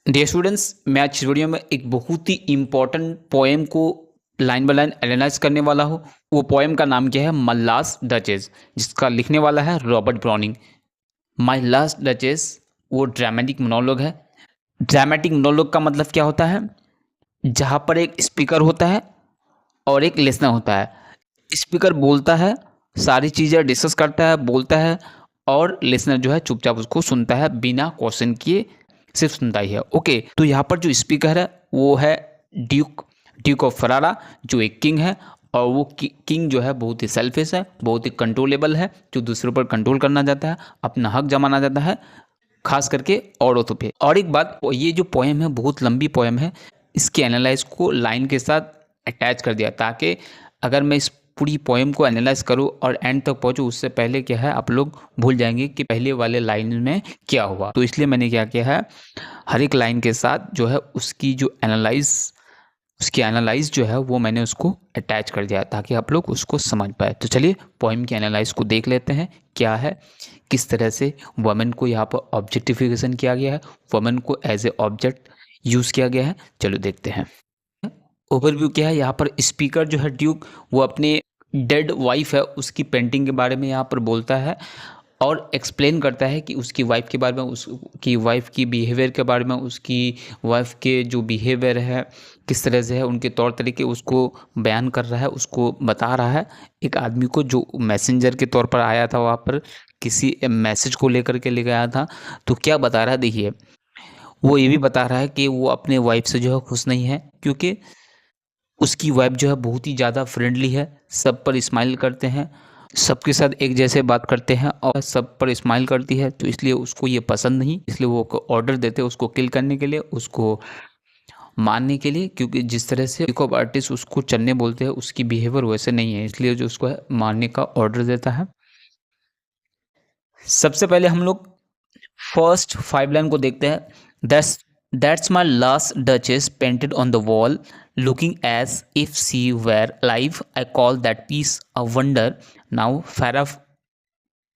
Dear students, मैं आज इस वीडियो में एक बहुत ही इम्पोर्टेंट पोएम को लाइन बाय लाइन एनालाइज करने वाला हूँ। वो पोएम का नाम क्या है? माय लास्ट डचेस, जिसका लिखने वाला है Robert browning. My last duchess वो ड्रामेटिक मोनोलॉग है। ड्रामेटिक मोनोलॉग का मतलब क्या होता है? जहाँ पर एक स्पीकर होता है और एक लिसनर होता है। स्पीकर बोलता है, सारी चीज़ें डिस्कस करता है, बोलता है, और लिसनर जो है चुपचाप उसको सुनता है, बिना क्वेश्चन किए सिर्फ सुनता ही है। ओके, तो यहाँ पर जो स्पीकर है वो है ड्यूक ड्यूक ऑफ फरारा, जो एक किंग है। और वो किंग जो है बहुत ही सेल्फिश है, बहुत ही कंट्रोलेबल है, जो दूसरों पर कंट्रोल करना चाहता है, अपना हक जमाना चाहता है, खास करके औरतों पे। और एक बात, ये जो पोएम है बहुत लंबी पोएम है। इसके एनालाइज को लाइन के साथ अटैच कर दिया, ताकि अगर मैं इस पूरी पोएम को एनालाइज करूँ और एंड तक पहुँचूँ, उससे पहले क्या है, आप लोग भूल जाएंगे कि पहले वाले लाइन में क्या हुआ। तो इसलिए मैंने क्या किया है, हर एक लाइन के साथ जो है उसकी एनालाइज जो है वो मैंने उसको अटैच कर दिया, ताकि आप लोग उसको समझ पाए। तो चलिए पोएम की एनालाइज को देख लेते हैं क्या है, किस तरह से वुमेन को यहाँ पर ऑब्जेक्टिफिकेशन किया गया है, वुमेन को एज ए ऑब्जेक्ट यूज़ किया गया है। चलो देखते हैं। ओवरव्यू क्या है, यहाँ पर स्पीकर जो है ड्यूक, वो अपने डेड वाइफ है उसकी पेंटिंग के बारे में यहाँ पर बोलता है, और एक्सप्लेन करता है कि उसकी वाइफ के बारे में, उसकी वाइफ की बिहेवियर के बारे में, उसकी वाइफ के जो बिहेवियर है किस तरह से है, उनके तौर तरीके उसको बयान कर रहा है, उसको बता रहा है। एक आदमी को जो मैसेंजर के तौर पर आया था वहाँ पर, किसी मैसेज को लेकर के लेकर आया था, तो क्या बता रहा है देखिए। वो ये भी बता रहा है कि वो अपने वाइफ से जो है खुश नहीं है, क्योंकि उसकी वाइफ जो है बहुत ही ज़्यादा फ्रेंडली है, सब पर स्माइल करते हैं, सबके साथ एक जैसे बात करते हैं और सब पर स्माइल करती है। तो इसलिए उसको ये पसंद नहीं, इसलिए वो ऑर्डर देते हैं उसको किल करने के लिए, उसको मारने के लिए, क्योंकि जिस तरह से पिकअप आर्टिस्ट उसको चलने बोलते हैं उसकी बिहेवियर वैसे नहीं है, इसलिए जो उसको है मारने का ऑर्डर देता है। सबसे पहले हम लोग फर्स्ट 5 लाइन को देखते हैं। That's my last duchess painted on the wall, looking as if she were alive. I call that piece a wonder. Now Farah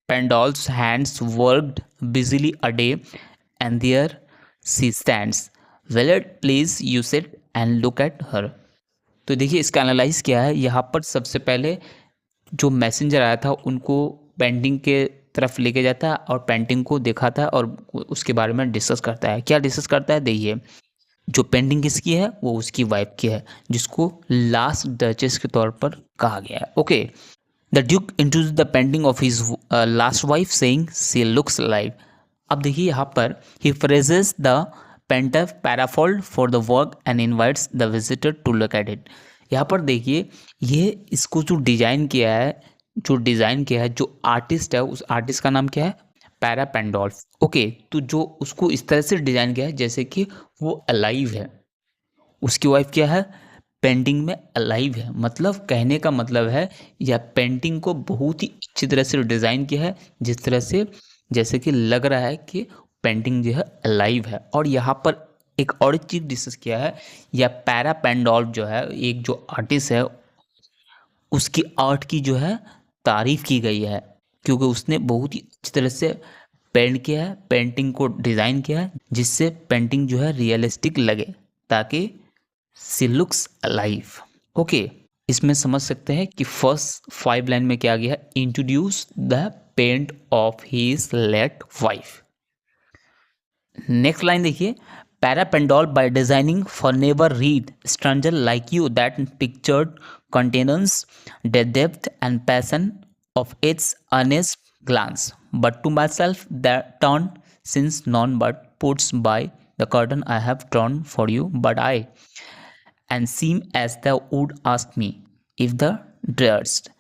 Pandol's hands worked busily a day, and there she stands. Will it please you sit and look at her? तो देखिए इसका analyse क्या है। यहाँ पर सबसे पहले जो मैसेंजर आया था उनको पेंटिंग के तरफ लेके जाता है और पेंटिंग को दिखाता है और उसके बारे में डिस्कस करता है। क्या डिस्कस करता है देखिए। जो पेंटिंग किसकी है, वो उसकी वाइफ की है, जिसको लास्ट डचेस के तौर पर कहा गया है। Okay, the duke introduce the painting of his last wife saying she looks live. अब देखिए यहाँ पर ही फ्रेजेस द पेंटर पैराफोल्ड for the work and invites the visitor to look at it. यहाँ पर देखिए ये इसको जो डिज़ाइन किया है, जो आर्टिस्ट है, उस आर्टिस्ट का नाम क्या है? पैरा पेंडोल्फ। ओके, तो जो उसको इस तरह से डिज़ाइन किया है जैसे कि वो अलाइव है। उसकी वाइफ क्या है? पेंटिंग में अलाइव है। मतलब कहने का मतलब है, यह पेंटिंग को बहुत ही अच्छी तरह से डिज़ाइन किया है, जिस तरह से जैसे कि लग रहा है कि पेंटिंग जो है अलाइव है। और यहाँ पर एक और चीज़ डिस्कस किया है, यह पैरा पेंडोल्फ जो है, एक जो आर्टिस्ट है, उसकी आर्ट की जो है तारीफ़ की गई है, क्योंकि उसने बहुत ही अच्छी तरह से पेंट किया है, पेंटिंग को डिज़ाइन किया है, जिससे पेंटिंग जो है रियलिस्टिक लगे, ताकि सी लुक्स अलाइव। ओके, इसमें समझ सकते हैं कि फर्स्ट 5 लाइन में क्या गया है, introduce the paint of his late wife. Next line देखिए, Fra Pandolf by designing for never read stranger like you that pictured contains the depth and passion of its earnest glance, but to myself that turn since none but puts by the curtain I have drawn for you, but I and seem as thou would ask me if the darest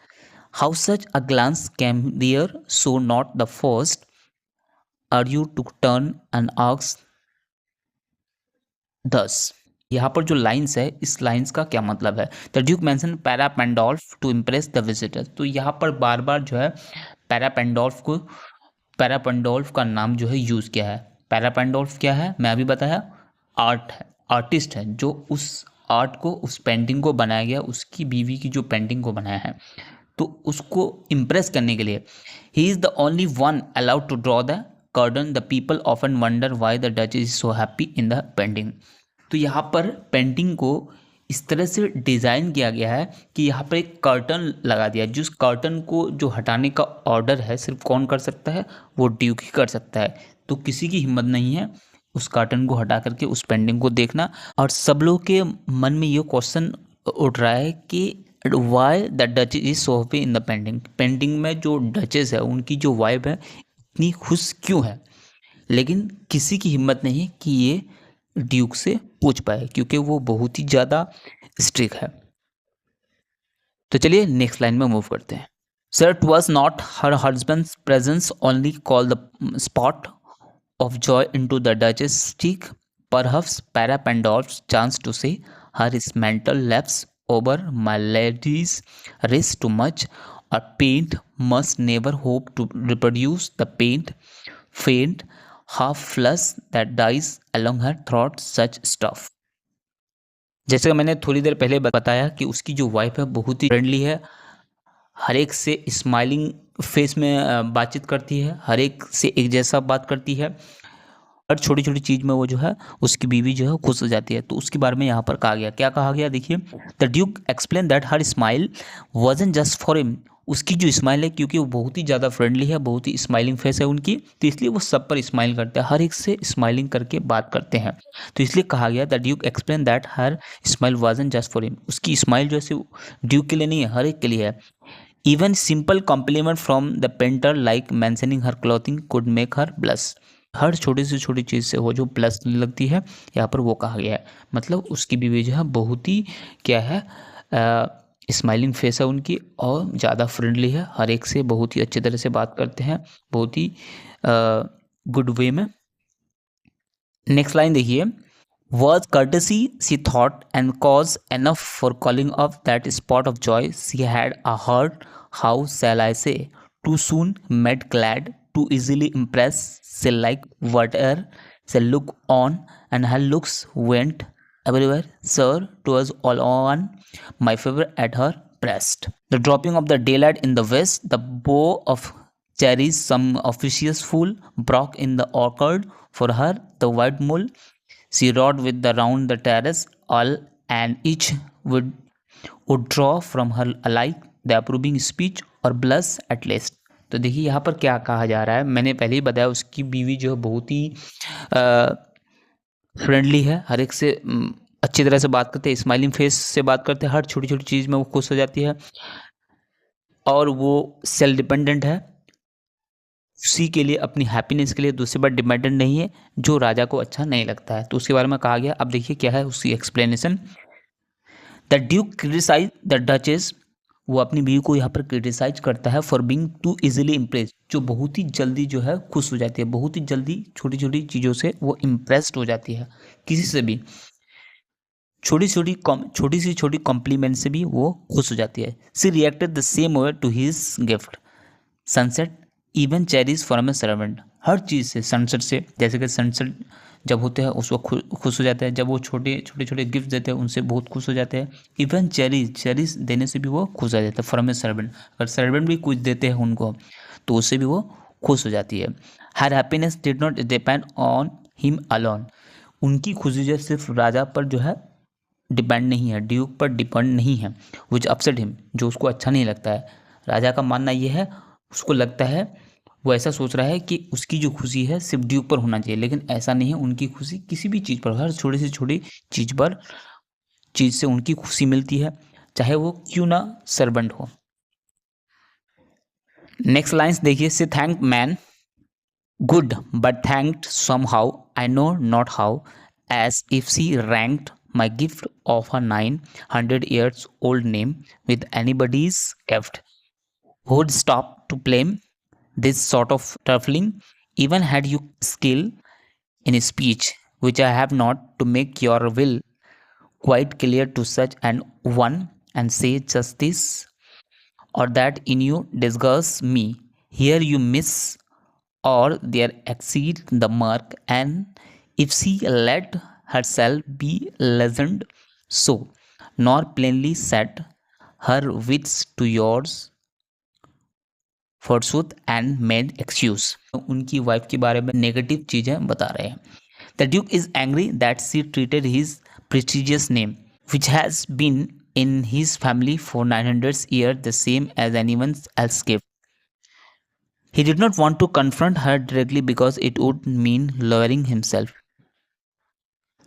how such a glance came there, so not the first are you to turn and ask thus। यहाँ पर जो lines है, इस lines का क्या मतलब है? The duke mention Fra Pandolf to impress the visitor. तो यहाँ पर बार बार जो है पैरा पेंडोल्फ का नाम जो है यूज़ किया है। पैरा पेंडोल्फ क्या है, मैं अभी बताया, आर्टिस्ट है, जो उस आर्ट को, उस पेंटिंग को बनाया गया, उसकी बीवी की जो पेंटिंग को बनाया है, तो उसको इम्प्रेस करने के लिए ही is the only one allowed to draw the curtain, the people often wonder why the Duchess is so happy in the painting. तो यहाँ पर पेंटिंग को इस तरह से डिज़ाइन किया गया है कि यहाँ पर एक कर्टन लगा दिया है। जिस कर्टन को जो हटाने का ऑर्डर है सिर्फ कौन कर सकता है, वो ड्यूक ही कर सकता है। तो किसी की हिम्मत नहीं है उस कर्टन को हटा करके उस पेंटिंग को देखना। और सब लोग के मन में ये क्वेश्चन उठ रहा है कि why the duchess is so happy in the painting. Painting में जो डचेस है उनकी जो वाइब है इतनी खुश क्यों है, लेकिन किसी की हिम्मत नहीं कि ये ड्यूक से पूछ पाए क्योंकि वो बहुत ही ज़्यादा स्ट्रिक्ट है। तो चलिए नेक्स्ट लाइन में मूव करते हैं। Sir it was not her husband's presence only call the spot of joy into the Duchess' cheek. Perhaps Para Pandolf's chance to say her mental lapse over my lady's wrist too much, or paint must never hope to reproduce the faint half flush that dies along her throat, such stuff. जैसे कि मैंने थोड़ी देर पहले बताया कि उसकी जो wife है बहुत ही फ्रेंडली है, हर एक से स्माइलिंग फेस में बातचीत करती है, हर एक से एक जैसा बात करती है, हर छोटी छोटी चीज़ में वो जो है उसकी बीवी जो है खुश हो जाती है। तो उसके बारे में यहाँ पर कहा गया, क्या कहा गया देखिए, the Duke explain that her smile वॉजन just for him. उसकी जो स्माइल है क्योंकि वो बहुत ही ज़्यादा फ्रेंडली है, बहुत ही स्माइलिंग फेस है उनकी, तो इसलिए वो सब पर स्माइल करते हैं, हर एक से स्माइलिंग करके बात करते हैं। तो इसलिए कहा गया the Duke explain that her smile वॉजन just for him. उसकी स्माइल जो है ड्यूक के लिए नहीं है, हर एक के लिए है। Even simple compliment from the painter like mentioning her clothing could make her blush. हर छोटी से छोटी चीज़ से वो जो प्लस लगती है, यहाँ पर वो कहा गया है। मतलब उसकी बीवी जो है बहुत ही क्या है, स्माइलिंग फेस है उनकी और ज़्यादा फ्रेंडली है, हर एक से बहुत ही अच्छी तरह से बात करते हैं, बहुत ही गुड वे में। नेक्स्ट लाइन देखिए, was courtesy she thought and cause enough for calling up that spot of joy she had a heart, how shall I say, too soon made glad, too easily impressed, she liked whatever she looked on, and her looks went everywhere, sir, twas all on my favorite at her breast. The dropping of the daylight in the west, the bow of cherries some officious fool broke in the orchard, for her the white mule she rode with the round the terrace, all and each would draw from her alike the approving speech or blush at least. तो देखिए यहाँ पर क्या कहा जा रहा है, मैंने पहले ही बताया उसकी बीवी जो है बहुत ही फ्रेंडली है, हर एक से अच्छी तरह से बात करते हैं, स्माइलिंग फेस से बात करते हैं, हर छोटी छोटी चीज़ में वो खुश हो जाती है और वो सेल्फ डिपेंडेंट है, उसी के लिए अपनी हैप्पीनेस के लिए दूसरे पर डिपेंडेंट नहीं है, जो राजा को अच्छा नहीं लगता है। तो उसके बारे में कहा गया। अब देखिए क्या है उसकी explanation. The duke criticise the duchess, वो अपनी बीवी को यहाँ पर क्रिटिसाइज करता है for being too easily impress, जो बहुत ही जल्दी जो है खुश हो जाती है, बहुत ही जल्दी छोटी छोटी चीज़ों से वो इम्प्रेस्ड हो जाती है, किसी से भी छोटी सी छोटी कॉम्प्लीमेंट से भी वो खुश हो जाती है। She reacted the same way to his gift sunset even cherries from a servant. हर चीज़ से, सनसेट से, जैसे कि सनसेट जब होते हैं उस वक्त खुश हो जाते हैं, जब वो छोटे छोटे गिफ्ट देते हैं उनसे बहुत खुश हो जाते हैं। इवन चेरीज देने से भी वो खुश हो जाते हैं फ्रॉम ए सर्वेंट। अगर सर्वेंट भी कुछ देते हैं उनको तो उससे भी वो खुश हो जाती है। Her happiness did not depend on him alone, उनकी खुशी जो सिर्फ राजा पर जो है डिपेंड नहीं है, ड्यूक पर डिपेंड नहीं है, विच अपसेट हिम, जो उसको अच्छा नहीं लगता है। राजा का मानना ये है, उसको लगता है, वो ऐसा सोच रहा है कि उसकी जो खुशी है सिर्फ ड्यूक पर होना चाहिए, लेकिन ऐसा नहीं है, उनकी खुशी किसी भी चीज़ पर, हर छोटी से छोटी चीज़ से उनकी खुशी मिलती है, चाहे वो क्यों ना सर्वेंट हो। नेक्स्ट लाइन्स देखिए, she thank men good but thanked somehow I know not how, as if she ranked my gift of her 900 years old name with anybody's gift, would stop to blame this sort of trifling, even had you skill in speech, which I have not, to make your will quite clear to such an one, and say just this or that in you disgusts me. Here you miss or there exceed the mark, and if she let herself be lessened so, nor plainly set her wits to yours, forsooth and made excuse. उनकी wife के बारे में negative चीज़ें बता रहे हैं। The duke is angry that she treated his prestigious name which has been in his family for 900 years the same as anyone else's gift. He did not want to confront her directly because it would mean lowering himself.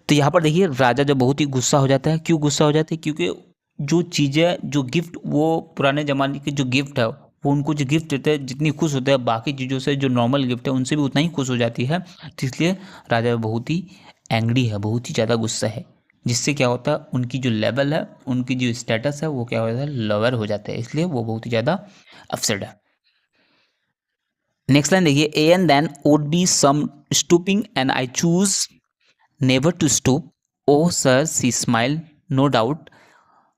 तो यहाँ पर देखिए राजा जब बहुत ही गुस्सा हो जाता है, क्यों गुस्सा हो जाता है? क्योंकि जो चीज़ें, जो गिफ्ट, वो पुराने ज़माने के जो गिफ्ट है, वो उनको जो गिफ्ट देते हैं, जितनी खुश होते हैं बाकी चीज़ों से, जो नॉर्मल गिफ्ट है उनसे भी उतना ही खुश हो जाती है। तो इसलिए राजा बहुत ही एंग्री है, बहुत ही ज़्यादा गुस्सा है, जिससे क्या होता है, उनकी जो लेवल है, उनकी जो स्टेटस है, वो क्या होता है, लोअर हो जाता है। इसलिए वो बहुत ही ज़्यादा अपसेट है। नेक्स्ट लाइन देखिए, a and then would be some stooping and I choose never to stoop. Oh, sir, she smiled, no doubt.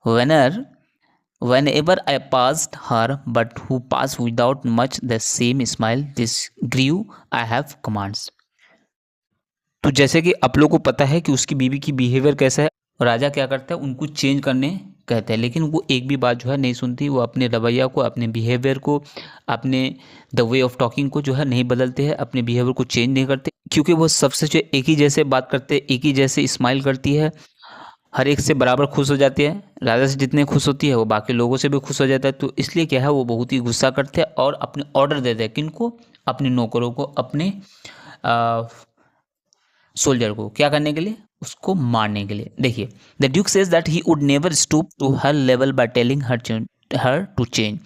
Whenever I passed her, but who passed without much the same smile. This grew, I have commands. तो जैसे कि आप लोगों को पता है कि उसकी बीवी की बिहेवियर कैसा है, राजा क्या करता है, उनको चेंज करने कहते हैं, लेकिन वो एक भी बात जो है नहीं सुनती। वो अपने रवैया को, अपने बिहेवियर को, अपने द वे ऑफ टॉकिंग को जो है नहीं बदलते हैं, अपने बिहेवियर को चेंज नहीं करते, क्योंकि वो सबसे जो एक ही जैसे बात करते हैं, एक ही जैसे स्माइल करती है, हर एक से बराबर खुश हो जाती है। राजा से जितने खुश होती है वो बाकी लोगों से भी खुश हो जाता है। तो इसलिए क्या है, वो बहुत ही गुस्सा करते हैं और अपने ऑर्डर देते हैं, किनको, अपने नौकरों को, अपने सोल्जर को, क्या करने के लिए, उसको मारने के लिए। देखिए, the duke says that he would never stoop to her level by telling her to change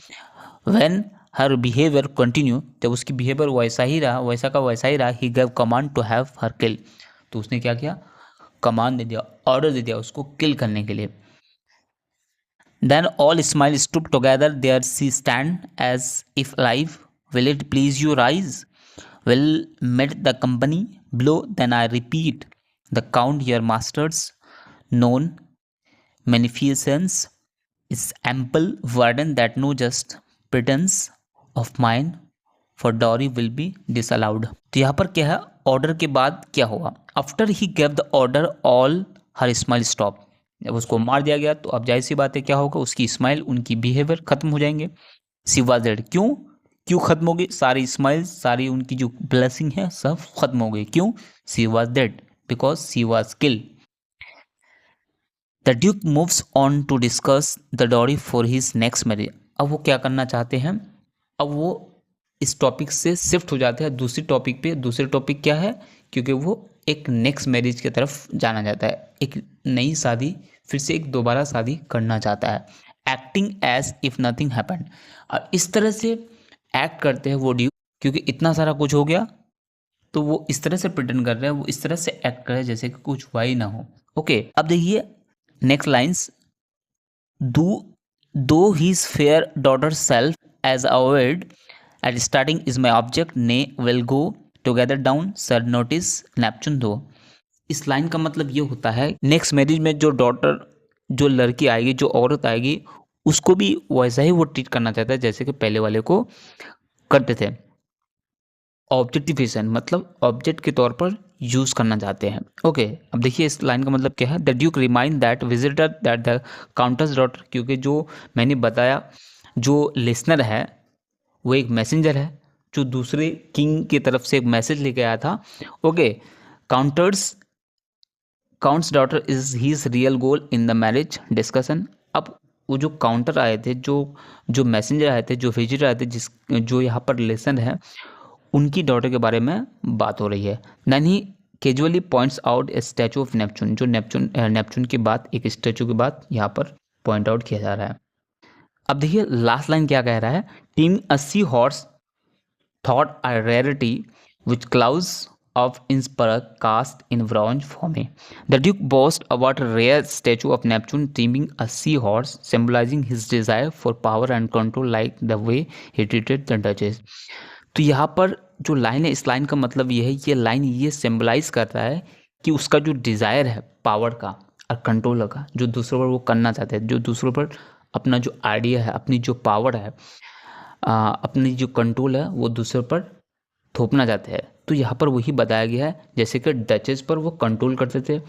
when her behaviour continue. जब उसकी बिहेवियर वैसा ही रहा, वैसा का वैसा ही रहा, he gave command to have her kill. तो उसने क्या किया, कमांड दे दिया, ऑर्डर दे दिया उसको किल करने के लिए। Then all smile stoop together there she stand as if live will it please your eyes will met the company below. Then I repeat the count your masters known magnificence is ample warden that no just pretense of mine for dowry will be disallowed. तो यहाँ पर क्या है, order के बाद क्या हुआ, after he gave the order all her smile stop. जब उसको मार दिया गया तो अब जाहिर सी बात है, क्या होगा, उसकी स्माइल, उनकी बिहेवियर खत्म हो जाएंगे। She was dead. क्यों खत्म हो गई? सारी स्माइल, सारी उनकी जो ब्लेसिंग है, सब खत्म हो गई। क्यों? She was dead because she was kill. The duke moves on to discuss the dowry for his next marriage. अब वो क्या करना चाहते हैं, अब वो इस टॉपिक से शिफ्ट हो जाते हैं दूसरी टॉपिक पे। दूसरी टॉपिक क्या है, क्योंकि वो एक नेक्स्ट मैरिज की तरफ जाना चाहता है, एक नई शादी, फिर से एक दोबारा शादी करना चाहता है। Acting as if nothing happened. और इस तरह से एक्ट करते हैं वो ड्यूक, क्योंकि इतना सारा कुछ हो गया तो वो इस तरह से प्रिटेंड कर रहे हैं, वो इस तरह से एक्ट कर रहे हैं जैसे कि कुछ हुआ ही ना हो। ओके, अब देखिए next lines, though his fair daughter self as avoid at starting is my object nay will go together down sir notice Neptune though. इस लाइन का मतलब ये होता है, नेक्स्ट मैरिज में जो डॉटर, जो लड़की आएगी, जो औरत आएगी, उसको भी वैसा ही वो ट्रीट करना चाहता है जैसे कि पहले वाले को करते थे। ऑब्जेक्टिफिकेशन मतलब ऑब्जेक्ट के तौर पर यूज करना चाहते हैं। ओके, अब देखिए इस लाइन का मतलब क्या है, the Duke remind that visitor that the counters daughter, क्योंकि जो मैंने बताया, जो लिसनर है वो एक मैसेंजर है, जो दूसरे किंग की तरफ से एक मैसेज लेके आया था। Okay, count's daughter is his real goal in the marriage discussion. अब वो जो काउंटर आए थे, जो मैसेंजर आए थे, जो विजिटर आए थे, जो यहाँ पर लेसन है, उनकी डॉटर के बारे में बात हो रही है। Then he casually points out a statue of Neptune, जो नेपच्यून की बात, एक स्टैचू की बात यहाँ पर पॉइंट आउट किया जा रहा है। अब देखिए लास्ट लाइन क्या कह रहा है, team a sea horse thought a rarity which clouds of Innsbruck cast in bronze for me. The Duke boasts about a rare statue of Neptune taming a seahorse, symbolizing his desire for power and control, like the way he treated the Duchess. तो यहाँ पर जो line है, इस line का मतलब ये है, ये लाइन ये सिम्बलाइज करता है कि उसका जो डिज़ायर है पावर का और कंट्रोल का, जो दूसरों पर वो करना चाहते हैं, जो दूसरों पर अपना जो आइडिया है, अपनी जो पावर है, अपनी जो कंट्रोल है, वो दूसरों पर थोपना चाहते हैं। तो यहाँ पर वही बताया गया है, जैसे कि डचेस पर वो कंट्रोल करते थे,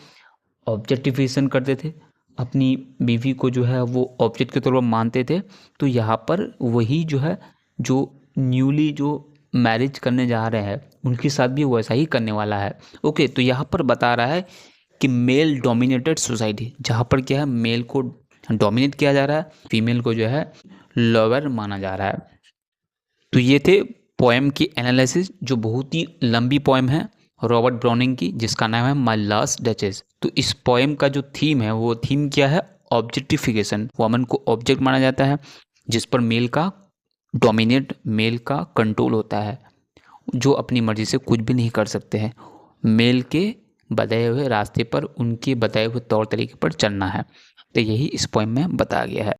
ऑब्जेक्टिफिकेशन करते थे, अपनी बीवी को जो है वो ऑब्जेक्ट के तौर पर मानते थे। तो यहाँ पर वही जो है, जो न्यूली जो मैरिज करने जा रहे हैं उनके साथ भी वैसा ही करने वाला है। ओके, तो यहाँ पर बता रहा है कि मेल डोमिनेटेड सोसाइटी, जहाँ पर क्या है मेल को डोमिनेट किया जा रहा है, फीमेल को जो है लोअर माना जा रहा है। तो ये थे पोएम की एनालिसिस, जो बहुत ही लंबी पोएम है रॉबर्ट ब्राउनिंग की, जिसका नाम है माय लास्ट डचेस। तो इस पोएम का जो थीम है वो थीम क्या है, ऑब्जेक्टिफिकेशन। वुमन को ऑब्जेक्ट माना जाता है जिस पर मेल का डोमिनेट, मेल का कंट्रोल होता है, जो अपनी मर्जी से कुछ भी नहीं कर सकते हैं। मेल के बताए हुए रास्ते पर, उनके बताए हुए तौर तरीके पर चलना है। तो यही इस पोएम में बताया गया है।